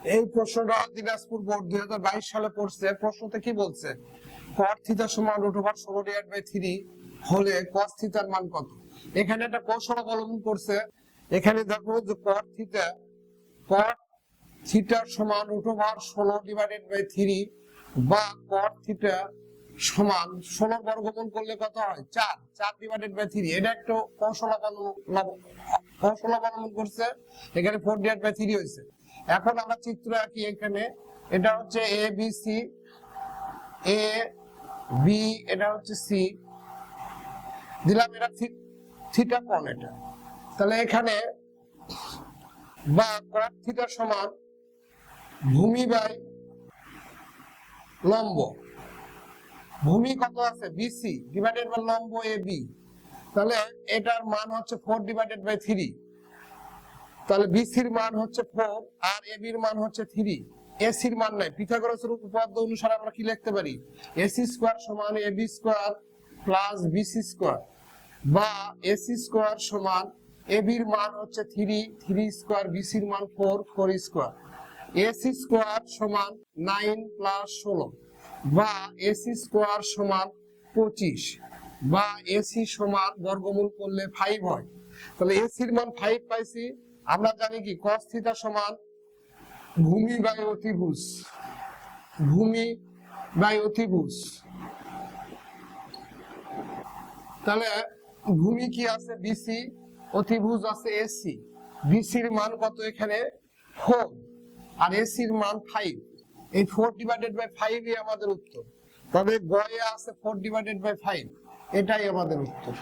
এই প্রশ্নটা দিনাজপুর বোর্ড 2022 সালে পড়ছে। প্রশ্নতে কি বলছে? cot থিটা সমান √16 হলে cos থিটার মান কত? এখানে একটা কৌশল অবলম্বন করছে। এখানে দেখো যে cot থিটা সমান √16/3 বা cot থিটা সমান 16 বর্গমূল করলে কত হয়? 4/3। এটা একটা কৌশল অবলম্বন করছে। এখানে 4/3 হয়েছে। এখন আমরা চিত্র আঁকি। এখানে এটা হচ্ছে A B C, A B, এটা হচ্ছে সি দিলাম, এটা থিটা কোণ এটা। তাহলে এখানে বা cot থিটা সমান ভূমি বাই লম্ব। ভূমি কত আছে? বিসি ডিভাইডেড বাই লম্ব এ বি। তাহলে এটার মান হচ্ছে 4/3। তাহলে বিসির মান হচ্ছে 4 আর এ বির মান হচ্ছে 3। এসির মান নাই। পিথাগোরাসের উপপাদ্য অনুসারে আমরা কি লিখতে পারি? এসি স্কয়ার সমান A B square plus BC square, বা এসি স্কয়ার সমান এ বির মান হচ্ছে 3 স্কয়ার, বিসির মান 4 স্কয়ার। এসি স্কয়ার সমান 9 প্লাস 16, বা এসি স্কয়ার সমান 25, বা এসি সমান বর্গমূল করলে 5 হয়। তাহলে এসির মান 5 পাইছি। আমরা জানি কি cos থিটা সমান ভূমি বাই অতিভুজ, ভূমি বাই অতিভুজ। তাহলে ভূমি কি আছে? বিসি, অতিভুজ আছে এসি। বিসির মান কত? এখানে 4 আর এসির মান 5। এই 4/5 আমাদের উত্তর। তবে গয়ে আছে 4/5, এটাই আমাদের উত্তর।